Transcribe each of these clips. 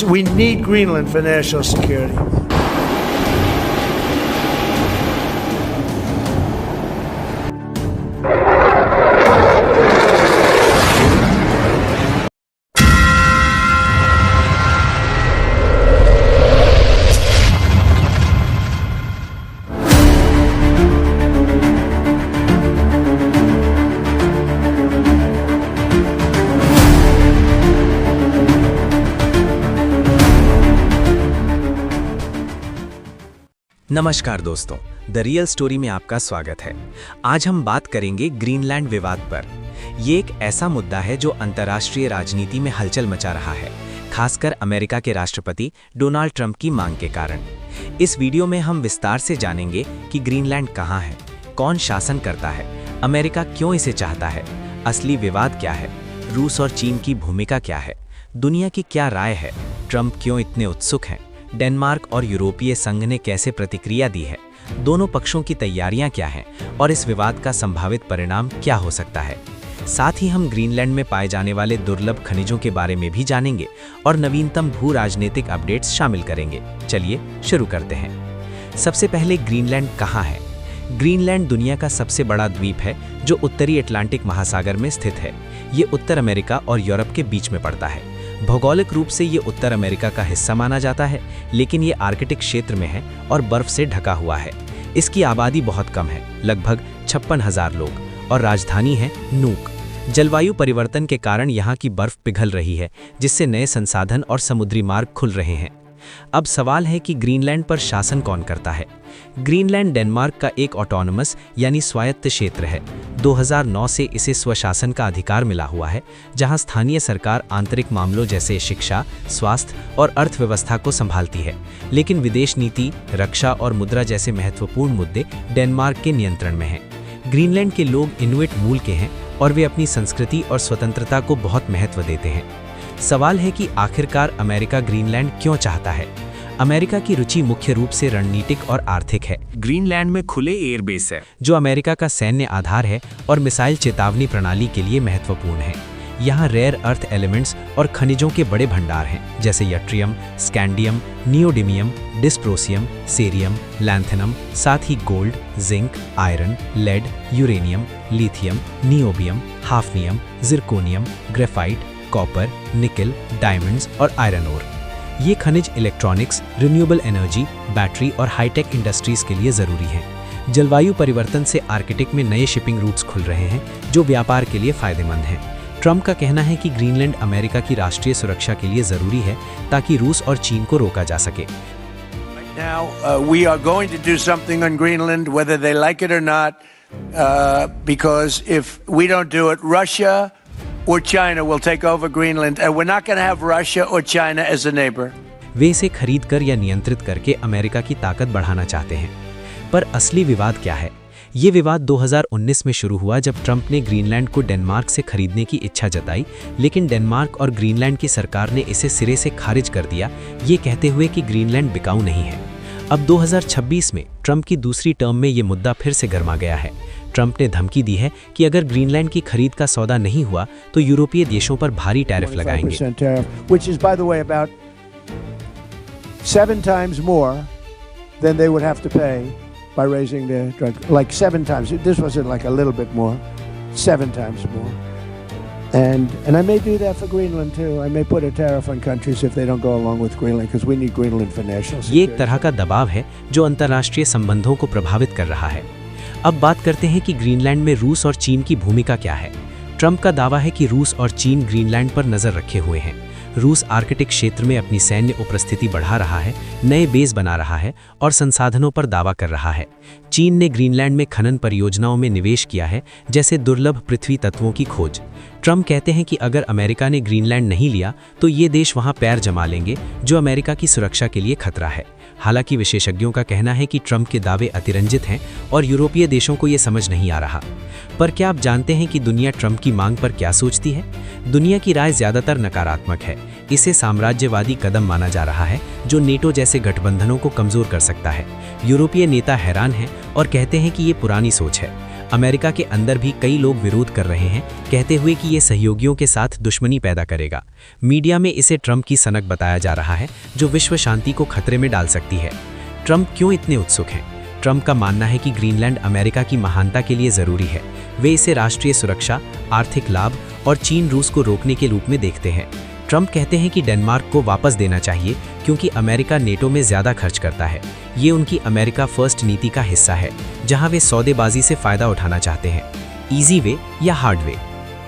because we need Greenland for national security. नमस्कार दोस्तों, the real story में आपका स्वागत है। आज हम बात करेंगे ग्रीनलैंड विवाद पर। ये एक ऐसा मुद्दा है जो अंतर्राष्ट्रीय राजनीति में हलचल मचा रहा है, खासकर अमेरिका के राष्ट्रपति डोनाल्ड ट्रंप की मांग के कारण। इस वीडियो में हम विस्तार से जानेंगे कि ग्रीनलैंड कहाँ है, कौन शासन करता है, अमेरिका क्यों इसे चाहता है, असली विवाद क्या है, रूस और चीन की भूमिका क्या है, दुनिया की क्या राय है, ट्रंप क्यों इतने उत्सुक हैं, डेनमार्क और यूरोपीय संघ ने कैसे प्रतिक्रिया दी है, दोनों पक्षों की तैयारियां क्या हैं और इस विवाद का संभावित परिणाम क्या हो सकता है। साथ ही हम ग्रीनलैंड में पाए जाने वाले दुर्लभ खनिजों के बारे में भी जानेंगे और नवीनतम भू राजनीतिक अपडेट्स शामिल करेंगे। चलिए शुरू करते हैं। सबसे पहले ग्रीनलैंड कहाँ है? ग्रीनलैंड दुनिया का सबसे बड़ा द्वीप है जो उत्तरी अटलांटिक महासागर में स्थित है। ये उत्तर अमेरिका और यूरोप के बीच में पड़ता है। भौगोलिक रूप से ये उत्तर अमेरिका का हिस्सा माना जाता है, लेकिन ये आर्कटिक क्षेत्र में है और बर्फ से ढका हुआ है। इसकी आबादी बहुत कम है, लगभग 56,000 लोग, और राजधानी है नूक। जलवायु परिवर्तन के कारण यहाँ की बर्फ पिघल रही है, जिससे नए संसाधन और समुद्री मार्ग खुल रहे हैं। अब सवाल है कि ग्रीनलैंड पर शासन कौन करता है। ग्रीनलैंड डेनमार्क का एक ऑटोनमस यानी स्वायत्त क्षेत्र है। 2009 से इसे स्वशासन का अधिकार मिला हुआ है, जहां स्थानीय सरकार आंतरिक मामलों जैसे शिक्षा, स्वास्थ्य और अर्थव्यवस्था को संभालती है, लेकिन विदेश नीति, रक्षा और मुद्रा जैसे महत्वपूर्ण मुद्दे डेनमार्क के नियंत्रण में हैं। ग्रीनलैंड के लोग इनुइट मूल के हैं और वे अपनी संस्कृति और स्वतंत्रता को बहुत महत्व देते हैं। सवाल है कि आखिरकार अमेरिका ग्रीनलैंड क्यों चाहता है। अमेरिका की रुचि मुख्य रूप से रणनीतिक और आर्थिक है। ग्रीनलैंड में खुले एयरबेस है, जो अमेरिका का सैन्य आधार है और मिसाइल चेतावनी प्रणाली के लिए महत्वपूर्ण है। यहाँ रेयर अर्थ एलिमेंट्स और खनिजों के बड़े भंडार हैं, जैसे yttrium, scandium, neodymium, dysprosium, cerium, lanthanum, साथ ही gold, zinc, iron, lead, uranium, lithium, niobium, hafnium, zirconium, graphite, copper, nickel, diamonds और आयरन ओर। ये खनिज इलेक्ट्रॉनिक्स, रिन्यूएबल एनर्जी, बैटरी और हाईटेक इंडस्ट्रीज के लिए ज़रूरी हैं। जलवायु परिवर्तन से आर्कटिक में नए शिपिंग रूट्स खुल रहे हैं, जो व्यापार के लिए फायदेमंद हैं। ट्रंप का कहना है कि ग्रीनलैंड अमेरिका की राष्ट्रीय सुरक्षा के लिए ज़रूरी है, ताकि रूस और चीन को रोका जा सके। Now, we are going to do something on Greenland, whether they like it or not, because if we don't do it, Russia or China will take over Greenland, and we're not going to have Russia or China as a neighbor. वे इसे खरीद कर या नियंत्रित करके America की ताकत बढ़ाना चाहते हैं। पर असली विवाद क्या है? ये विवाद 2019 में शुरू हुआ, जब ट्रंप ने ग्रीनलैंड को डेनमार्क से खरीदने की इच्छा जताई, लेकिन डेनमार्क और ग्रीनलैंड की सरकार ने इसे सिरे से खारिज कर दिया, ये कहते हुए कि ग्रीनलैंड बिकाऊ नहीं है। अब 2026 में ट्रंप की दूसरी टर्म में ये मुद्दा फिर से गर्मा गया है। ट्रंप ने धमकी दी है कि अगर ग्रीनलैंड की खरीद का सौदा नहीं हुआ तो यूरोपीय देशों पर भारी टैरिफ लगाएंगे। 7 times more than they would have to pay by raising their drug, like 7 times. This wasn't like a little bit more, 7 times more. And I may do that for Greenland too. I may put a tariff on countries if they don't go along with Greenland, because we need Greenland for national security. ये एक तरह का दबाव है जो अंतर्राष्ट्रीय संबंधों को प्रभावित कर रहा है। अब बात करते हैं कि ग्रीनलैंड में रूस और चीन की भूमिका क्या है। ट्रंप का दावा है कि रूस और चीन ग्रीनलैंड पर नजर रखे हुए हैं। रूस आर्कटिक क्षेत्र में अपनी सैन्य उपस्थिति बढ़ा रहा है, नए बेस बना रहा है और संसाधनों पर दावा कर रहा है। चीन ने ग्रीनलैंड में खनन परियोजनाओं में निवेश किया है, जैसे दुर्लभ पृथ्वी तत्वों की खोज। ट्रंप कहते हैं कि अगर अमेरिका ने ग्रीनलैंड नहीं लिया तो ये देश वहां पैर जमा लेंगे, जो अमेरिका की सुरक्षा के लिए खतरा है। हालांकि विशेषज्ञों का कहना है कि ट्रंप के दावे अतिरंजित हैं और यूरोपीय देशों को ये समझ नहीं आ रहा। पर क्या आप जानते हैं कि दुनिया ट्रंप की मांग पर क्या सोचती है? दुनिया की राय ज्यादातर नकारात्मक है। इसे साम्राज्यवादी कदम माना जा रहा है, जो नेटो जैसे गठबंधनों को कमजोर कर सकता है। यूरोपीय नेता हैरान हैं और कहते हैं कि ये पुरानी सोच है। अमेरिका के अंदर भी कई लोग विरोध कर रहे हैं, कहते हुए कि ये सहयोगियों के साथ दुश्मनी पैदा करेगा। मीडिया में इसे ट्रंप की सनक बताया जा रहा है, जो विश्व शांति को खतरे में डाल सकती है। ट्रंप क्यों इतने उत्सुक हैं? ट्रंप का मानना है कि ग्रीनलैंड अमेरिका की महानता के लिए ज़रूरी है। वे इसे राष्ट्रीय सुरक्षा, आर्थिक लाभ और चीन रूस को रोकने के रूप में देखते हैं। ट्रंप कहते हैं कि डेनमार्क को वापस देना चाहिए क्योंकि अमेरिका नेटो में ज़्यादा खर्च करता है। ये उनकी अमेरिका फर्स्ट नीति का हिस्सा है, जहां वे सौदेबाजी से फ़ायदा उठाना चाहते हैं। ईजी वे या हार्ड वे?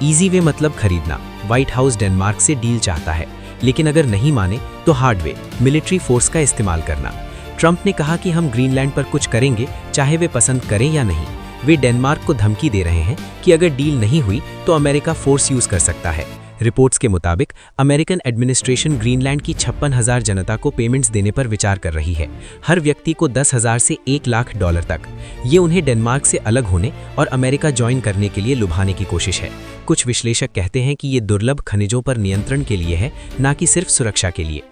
ईजी वे मतलब खरीदना। व्हाइट हाउस डेनमार्क से डील चाहता है, लेकिन अगर नहीं माने तो हार्ड वे, मिलिट्री फोर्स का इस्तेमाल करना। ट्रंप ने कहा कि हम ग्रीनलैंड पर कुछ करेंगे, चाहे वे पसंद करें या नहीं। वे डेनमार्क को धमकी दे रहे हैं कि अगर डील नहीं हुई तो अमेरिका फोर्स यूज कर सकता है। रिपोर्ट्स के मुताबिक अमेरिकन एडमिनिस्ट्रेशन ग्रीनलैंड की 56,000 जनता को पेमेंट्स देने पर विचार कर रही है, हर व्यक्ति को $10,000 से $1 लाख तक। ये उन्हें डेनमार्क से अलग होने और अमेरिका ज्वाइन करने के लिए लुभाने की कोशिश है। कुछ विश्लेषक कहते हैं कि ये दुर्लभ खनिजों पर नियंत्रण के लिए है, न कि सिर्फ सुरक्षा के लिए।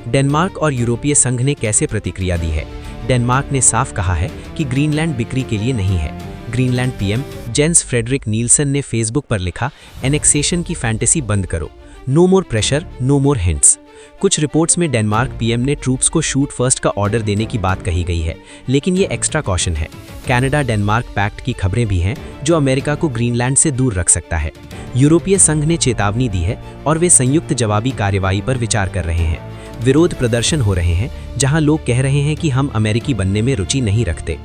डेनमार्क और यूरोपीय संघ ने कैसे प्रतिक्रिया दी है? डेनमार्क ने साफ कहा है कि ग्रीनलैंड बिक्री के लिए नहीं है। Greenland PM gents Frederick Nielsen ने फेसबुक पर लिखा, एनेक्सेशन की फैंटेसी बंद करो, नो मोर प्रेशर, नो मोर हिंट्स। कुछ रिपोर्ट्स में डेनमार्क पीएम ने ट्रूप्स को शूट फर्स्ट का ऑर्डर देने की बात कही गई है, लेकिन ये एक्स्ट्रा कॉशन है। कनाडा डेनमार्क पैक्ट की खबरें भी हैं, जो अमेरिका को ग्रीनलैंड से दूर रख सकता है। यूरोपीय संघ ने चेतावनी दी है और वे संयुक्त जवाबी कार्रवाई पर विचार कर रहे हैं। विरोध प्रदर्शन हो रहे हैं, जहां लोग कह रहे हैं कि हम अमेरिकी बनने में रुचि नहीं रखते।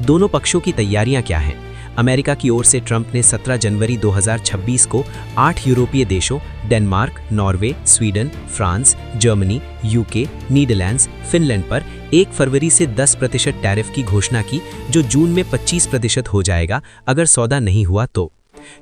दोनों पक्षों की तैयारियां क्या हैं? अमेरिका की ओर से ट्रंप ने 17 जनवरी 2026 को 8 यूरोपीय देशों Denmark, Norway, Sweden, France, Germany, UK, Netherlands, Finland पर 1 फरवरी से 10% टैरिफ की घोषणा की, जो जून में 25% हो जाएगा अगर सौदा नहीं हुआ तो।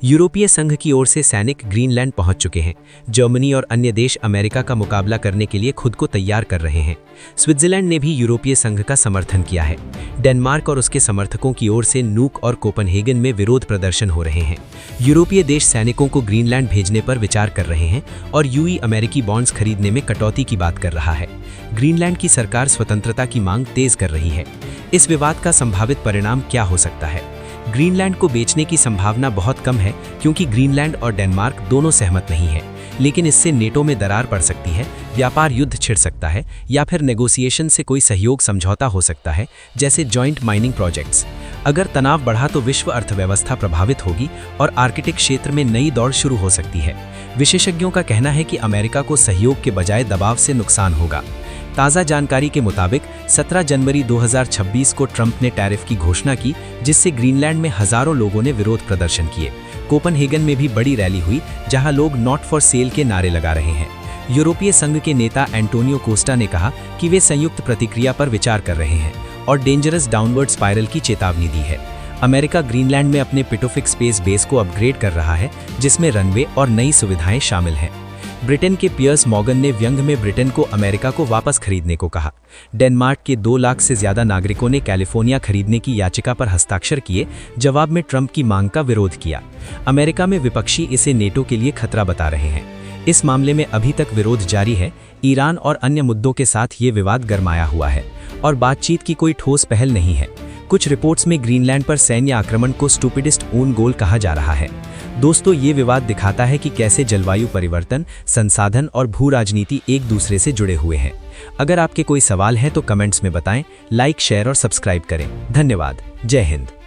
यूरोपीय संघ की ओर से सैनिक ग्रीनलैंड पहुंच चुके हैं। जर्मनी और अन्य देश अमेरिका का मुकाबला करने के लिए खुद को तैयार कर रहे हैं। स्विट्जरलैंड ने भी यूरोपीय संघ का समर्थन किया है। डेनमार्क और उसके समर्थकों की ओर से नूक और कोपेनहेगन में विरोध प्रदर्शन हो रहे हैं। यूरोपीय देश सैनिकों को ग्रीनलैंड भेजने पर विचार कर रहे हैं और यूई अमेरिकी बॉन्ड्स खरीदने में कटौती की बात कर रहा है। ग्रीनलैंड की सरकार स्वतंत्रता की मांग तेज कर रही है। इस विवाद का संभावित परिणाम क्या हो सकता है? ग्रीनलैंड को बेचने की संभावना बहुत कम है, क्योंकि ग्रीनलैंड और डेनमार्क दोनों सहमत नहीं है। लेकिन इससे नेटो में दरार पड़ सकती है, व्यापार युद्ध छिड़ सकता है, या फिर नेगोशिएशन से कोई सहयोग समझौता हो सकता है, जैसे जॉइंट माइनिंग प्रोजेक्ट्स। अगर तनाव बढ़ा तो विश्व अर्थव्यवस्था प्रभावित होगी और आर्कटिक क्षेत्र में नई दौड़ शुरू हो सकती है। विशेषज्ञों का कहना है कि अमेरिका को सहयोग के बजाय दबाव से नुकसान होगा। ताज़ा जानकारी के मुताबिक 17 जनवरी 2026 को ट्रंप ने टैरिफ की घोषणा की, जिससे ग्रीनलैंड में हजारों लोगों ने विरोध प्रदर्शन किए। कोपेनहेगन में भी बड़ी रैली हुई, जहां लोग नॉट फॉर सेल के नारे लगा रहे हैं। यूरोपीय संघ के नेता एंटोनियो कोस्टा ने कहा कि वे संयुक्त प्रतिक्रिया पर विचार कर रहे हैं और डेंजरस डाउनवर्ड स्पाइरल की चेतावनी दी है। अमेरिका ग्रीनलैंड में अपने पिटोफिक स्पेस बेस को अपग्रेड कर रहा है, जिसमें रनवे और नई सुविधाएं शामिल हैं। ब्रिटेन के पियर्स मॉर्गन ने व्यंग में ब्रिटेन को अमेरिका को वापस खरीदने को कहा। डेनमार्क के 2 लाख से ज्यादा नागरिकों ने कैलिफोर्निया खरीदने की याचिका पर हस्ताक्षर किए, जवाब में ट्रंप की मांग का विरोध किया। अमेरिका में विपक्षी इसे नेटो के लिए खतरा बता रहे हैं। इस मामले में अभी तक विरोध जारी है। ईरान और अन्य मुद्दों के साथ ये विवाद गरमाया हुआ है और बातचीत की कोई ठोस पहल नहीं है। कुछ रिपोर्ट्स में ग्रीनलैंड पर सैन्य आक्रमण को स्टूपिडेस्ट ओन गोल कहा जा रहा है। दोस्तों, ये विवाद दिखाता है कि कैसे जलवायु परिवर्तन, संसाधन और भू राजनीति एक दूसरे से जुड़े हुए हैं। अगर आपके कोई सवाल हैं तो कमेंट्स में बताएं, लाइक, शेयर और सब्सक्राइब करें। धन्यवाद। जय हिंद।